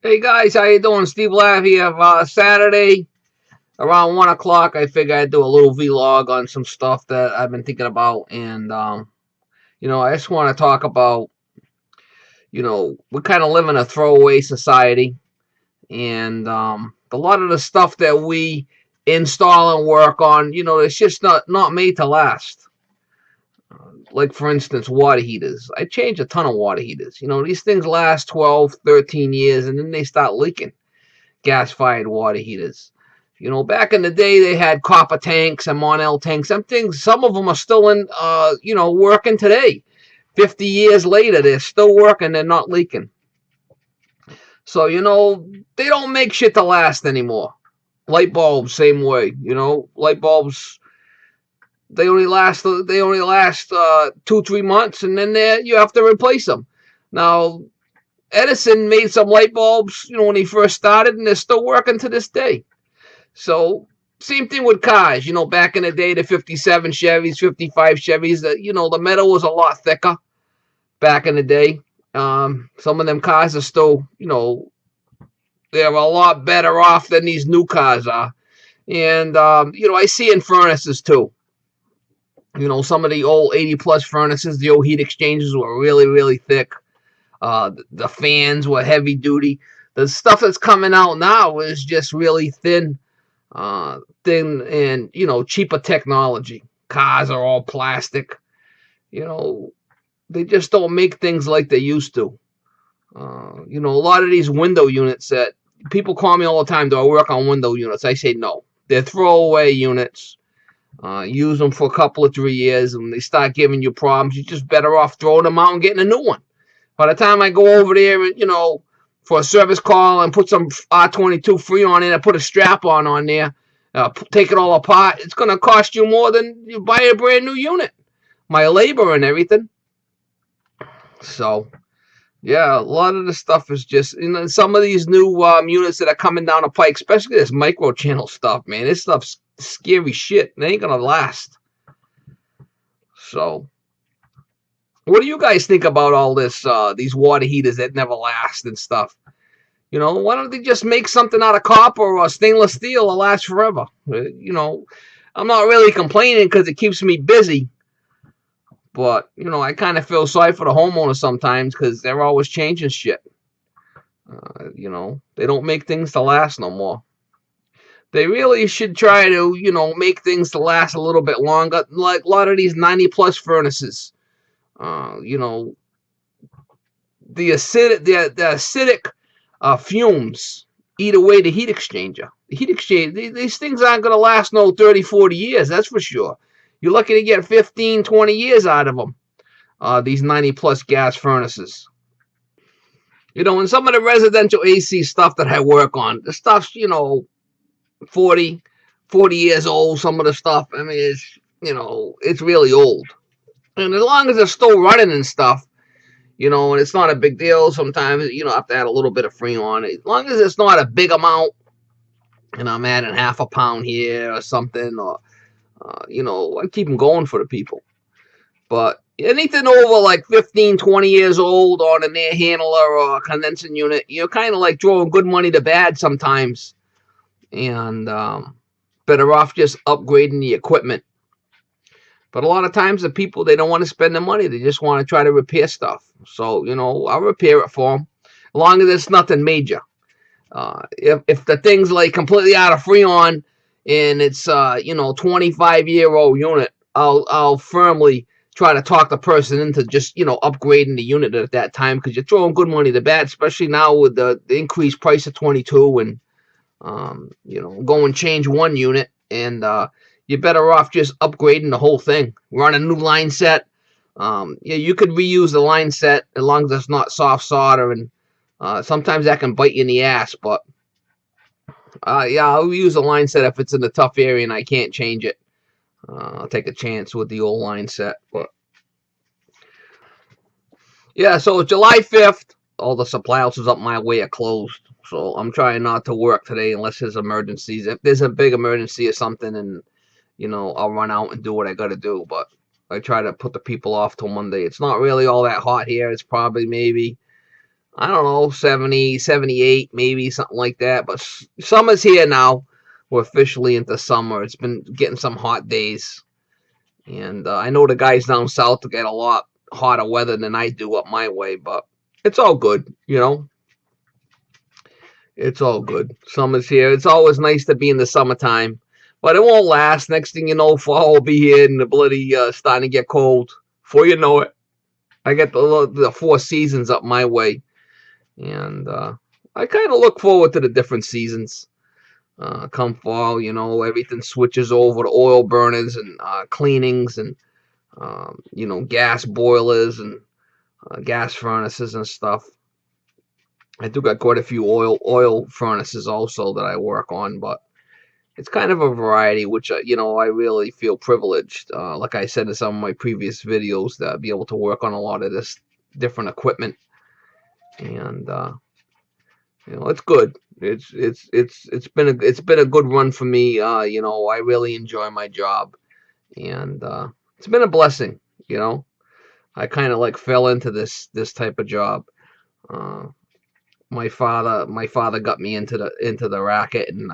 Hey guys, how you doing? Steve Lav here. Saturday around 1 o'clock, I figure I'd do a little vlog on some stuff that I've been thinking about, and I just want to talk about, we kind of live in a throwaway society, and a lot of the stuff that we install and work on, it's just not made to last. Like for instance, water heaters. I change a ton of water heaters. These things last 12, 13 years, and then they start leaking. Gas-fired water heaters. Back in the day, they had copper tanks and Monel tanks. Some of them are still working today. 50 years later, they're still working. They're not leaking. So, they don't make shit to last anymore. Light bulbs, same way. Light bulbs, they only last 2-3 months, and then you have to replace them. Now, Edison made some light bulbs, when he first started, and they're still working to this day. So, same thing with cars. Back in the day, the 57 Chevys, 55 Chevys, the metal was a lot thicker back in the day. Some of them cars are still, they're a lot better off than these new cars are. And, I see in furnaces too. Some of the old 80 plus furnaces, the old heat exchangers were really, really thick. The fans were heavy duty. The stuff that's coming out now is just really thin and cheaper technology. Cars are all plastic. They just don't make things like they used to. A lot of these window units that people call me all the time, do I work on window units? I say no. They're throwaway units. Use them for a couple of 3 years, and they start giving you problems. You're just better off throwing them out and getting a new one. By the time I go over there, for a service call and put some R22 Freon in, and put a strap on there, take it all apart, it's going to cost you more than you buy a brand new unit. My labor and everything. So, yeah, a lot of the stuff is just, some of these new units that are coming down the pike, especially this micro channel stuff, man. This stuff's scary shit. It ain't going to last. So, what do you guys think about all this, these water heaters that never last and stuff? Why don't they just make something out of copper or stainless steel that lasts forever? I'm not really complaining because it keeps me busy. But, I kind of feel sorry for the homeowners sometimes because they're always changing shit. They don't make things to last no more. They really should try to, make things to last a little bit longer. Like a lot of these 90 plus furnaces. The acidic fumes eat away the heat exchanger. The heat exchanger, these things aren't going to last no 30, 40 years, that's for sure. You're lucky to get 15, 20 years out of them, these 90 plus gas furnaces. And some of the residential AC stuff that I work on, the stuff's, 40 years old, some of the stuff. I mean, it's really old. And as long as it's still running and stuff, and it's not a big deal. Sometimes, have to add a little bit of Freon. As long as it's not a big amount, and I'm adding half a pound here or something, or, I keep them going for the people. But anything over like 15, 20 years old on an air handler or a condensing unit, you're kind of like throwing good money to bad sometimes. And better off just upgrading the equipment. But a lot of times the people, they don't want to spend the money. They just want to try to repair stuff. So, I'll repair it for them. As long as it's nothing major. If the thing's like completely out of Freon and it's, 25-year-old unit, I'll firmly try to talk the person into just, upgrading the unit at that time. Because you're throwing good money to bad, especially now with the increased price of 22 and, go and change one unit and, you're better off just upgrading the whole thing. Run a new line set. You could reuse the line set as long as it's not soft solder, and sometimes that can bite you in the ass. But I'll use the line set if it's in a tough area and I can't change it. I'll take a chance with the old line set. But yeah, so July 5th, all the supply houses up my way are closed. So I'm trying not to work today unless there's emergencies. If there's a big emergency or something, and I'll run out and do what I got to do. But I try to put the people off till Monday. It's not really all that hot here. It's probably maybe I don't know, 70, 78, maybe something like that. But summer's here now. We're officially into summer. It's been getting some hot days. And I know the guys down south get a lot hotter weather than I do up my way, but it's all good, you know? It's all good. Summer's here. It's always nice to be in the summertime, but it won't last. Next thing you know, fall will be here and the bloody starting to get cold. Before you know it, I get the 4 seasons up my way, and I kind of look forward to the different seasons. Come fall, you know, everything switches over to oil burners and cleanings and you know, gas boilers and gas furnaces and stuff. I do got quite a few oil furnaces also that I work on, but it's kind of a variety, which you know, I really feel privileged. Like I said in some of my previous videos, that I'd be able to work on a lot of this different equipment, and you know, it's good. It's been a good run for me. You know, I really enjoy my job, and it's been a blessing. You know, I kind of like fell into this type of job. Uh, my father got me into the racket, and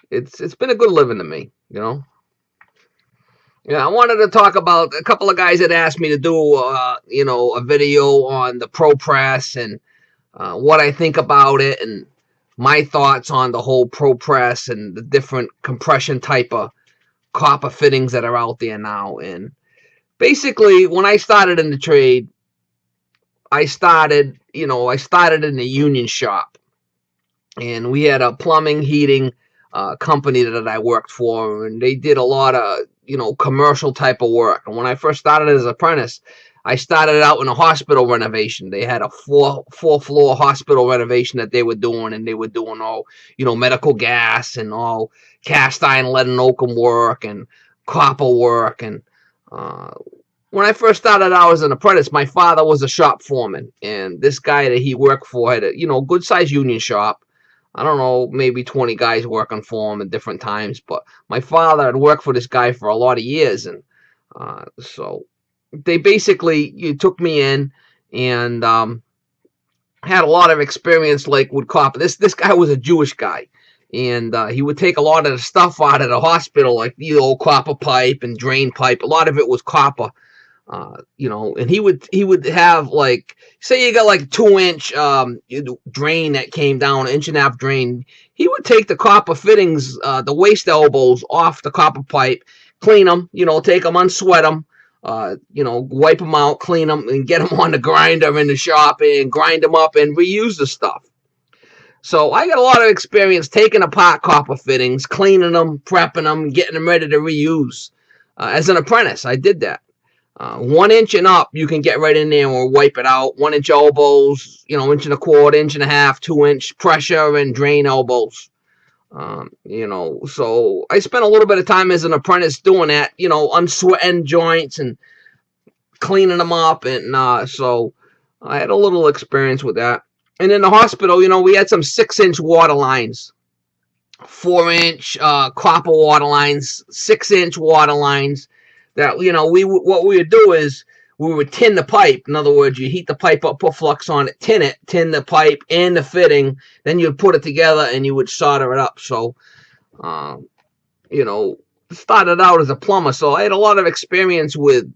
it's been a good living to me, you know. Yeah, I wanted to talk about a couple of guys that asked me to do you know, a video on the Pro Press and what I think about it and my thoughts on the whole Pro Press and the different compression type of copper fittings that are out there now. And basically, when I started in the trade, I started in a union shop, and we had a plumbing heating company that I worked for, and they did a lot of, you know, commercial type of work. And when I first started as an apprentice, I started out in a hospital renovation. They had a four floor hospital renovation that they were doing, and they were doing all, you know, medical gas and all cast iron, lead and oakum work and copper work. And uh, when I first started out as an apprentice, my father was a shop foreman, and this guy that he worked for had a, you know, good sized union shop. I don't know, maybe 20 guys working for him at different times, but my father had worked for this guy for a lot of years, and so they basically, you took me in and had a lot of experience, like with copper. This guy was a Jewish guy, and he would take a lot of the stuff out of the hospital, like the old copper pipe and drain pipe. A lot of it was copper, you know, and he would have, like, say you got like 2 inch drain that came down, 1.5 inch drain. He would take the copper fittings, the waste elbows off the copper pipe, clean them, you know, take them, unsweat them, you know, wipe them out, clean them, and get them on the grinder in the shop and grind them up and reuse the stuff. So I got a lot of experience taking apart copper fittings, cleaning them, prepping them, getting them ready to reuse. As an apprentice, I did that. 1 inch and up, you can get right in there and wipe it out. 1 inch elbows, you know, 1.25 inches, 1.5 inches, 2 inch pressure and drain elbows. You know, so I spent a little bit of time as an apprentice doing that, you know, unsweating joints and cleaning them up. And so I had a little experience with that. And in the hospital, you know, we had some 6 inch water lines, 4 inch copper water lines, 6 inch water lines that, you know, what we would do is we would tin the pipe. In other words, you heat the pipe up, put flux on it, tin the pipe and the fitting, then you'd put it together and you would solder it up. So you know, started out as a plumber, so I had a lot of experience with,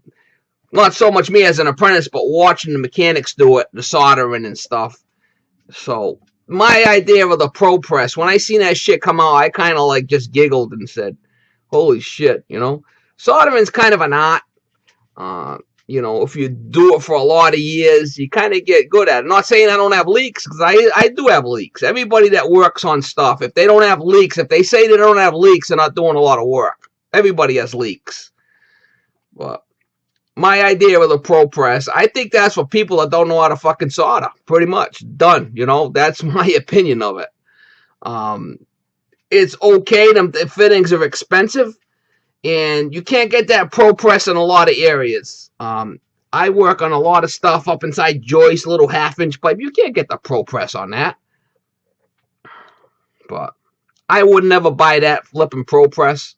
not so much me as an apprentice, but watching the mechanics do it, the soldering and stuff. So my idea of the Pro Press, when I seen that shit come out, I kind of like just giggled and said, holy shit, you know. Soldering's kind of an art. Uh, you know, if you do it for a lot of years, you kind of get good at it. I'm not saying I don't have leaks, because I do have leaks. Everybody that works on stuff, if they don't have leaks, if they say they don't have leaks, they're not doing a lot of work. Everybody has leaks. But my idea of the Pro Press, I think that's for people that don't know how to fucking solder. Pretty much. Done. You know, that's my opinion of it. Um, it's okay. The fittings are expensive, and you can't get that Pro Press in a lot of areas. I work on a lot of stuff up inside joists, little 1/2 inch pipe. You can't get the Pro Press on that. But I would never buy that flipping Pro Press.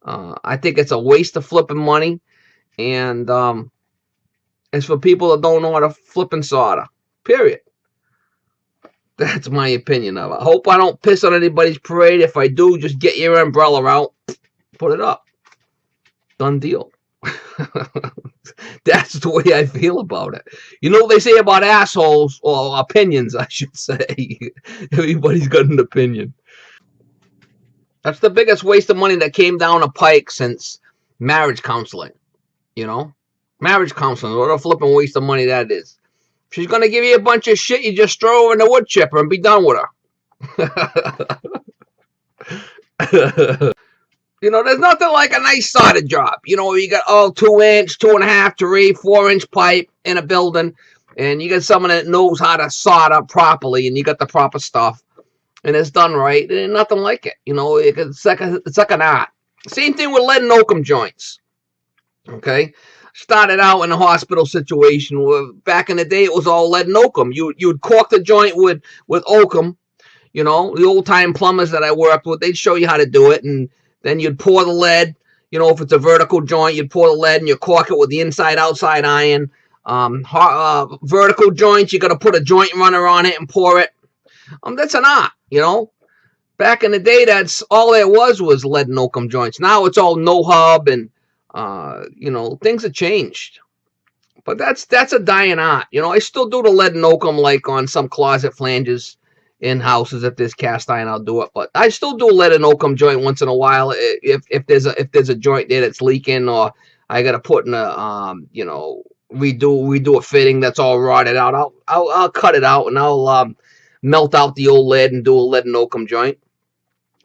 I think it's a waste of flipping money. And it's for people that don't know how to flip and solder. Period. That's my opinion of it. I hope I don't piss on anybody's parade. If I do, just get your umbrella out, put it up. Done deal. That's the way I feel about it. You know what they say about assholes, or opinions, I should say. Everybody's got an opinion. That's the biggest waste of money that came down a pike since marriage counseling. You know? Marriage counseling. What a flipping waste of money that is. If she's going to give you a bunch of shit, you just throw her in the wood chipper and be done with her. You know, there's nothing like a nice solder job. You know, you got all 2-inch, 2.5, 3, 4-inch pipe in a building, and you got someone that knows how to solder properly, and you got the proper stuff, and it's done right. There's nothing like it. You know, it's like an art. Same thing with lead and oakum joints. Okay, started out in a hospital situation where back in the day it was all lead and oakum. You would cork the joint with oakum. You know, the old time plumbers that I worked with, they'd show you how to do it, and then you'd pour the lead. You know, if it's a vertical joint, you'd pour the lead and you cork it with the inside-outside iron. Vertical joints, you got to put a joint runner on it and pour it. That's an art, you know. Back in the day, that's all there was lead and oakum joints. Now it's all no hub, and you know, things have changed. But that's a dying art. You know, I still do the lead and oakum, like on some closet flanges in houses. If there's cast iron, I'll do it. But I still do a lead and oakum joint once in a while if there's a joint there that's leaking, or I got to put in a you know, redo a fitting that's all rotted out. I'll cut it out, and I'll melt out the old lead and do a lead and oakum joint.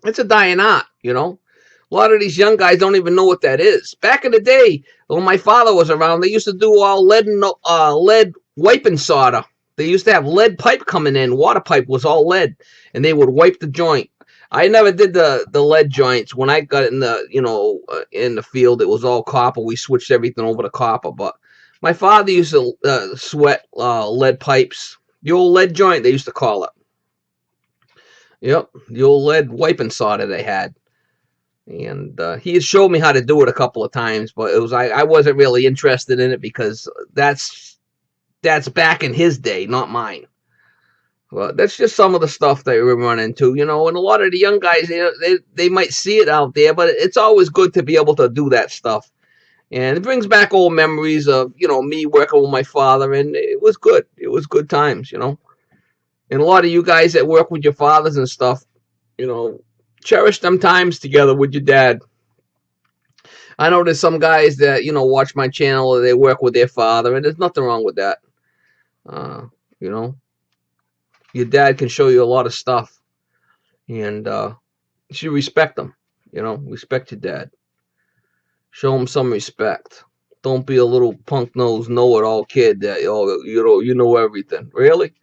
It's a dying art, you know. A lot of these young guys don't even know what that is. Back in the day, when my father was around, they used to do all lead wiping solder. They used to have lead pipe coming in. Water pipe was all lead, and they would wipe the joint. I never did the lead joints. When I got in the in the field, it was all copper. We switched everything over to copper. But my father used to sweat lead pipes. The old lead joint, they used to call it. Yep, the old lead wiping solder they had. And he had showed me how to do it a couple of times, but it was I wasn't really interested in it because that's back in his day, not mine. Well, that's just some of the stuff that we run into, you know. And a lot of the young guys, you know, they might see it out there, but it's always good to be able to do that stuff. And it brings back old memories of, you know, me working with my father, and it was good. It was good times, you know. And a lot of you guys that work with your fathers and stuff, you know, cherish them times together with your dad. I know there's some guys that, you know, watch my channel or they work with their father, and there's nothing wrong with that. You know, your dad can show you a lot of stuff, and you should respect them. You know, respect your dad. Show him some respect. Don't be a little punk nosed know-it-all kid that you know everything. Really?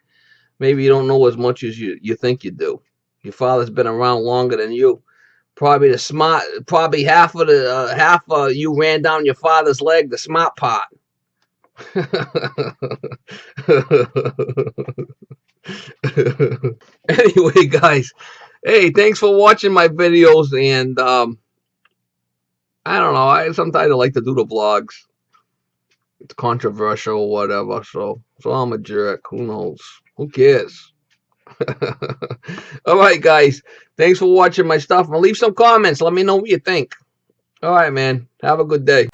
Maybe you don't know as much as you think you do. Your father's been around longer than you. Probably half you ran down your father's leg, the smart part. Anyway, guys, hey, thanks for watching my videos, and I don't know, sometimes I like to do the vlogs. It's controversial or whatever, so I'm a jerk. Who knows? Who cares? All right, guys. Thanks for watching my stuff. And leave some comments. Let me know what you think. All right, man. Have a good day.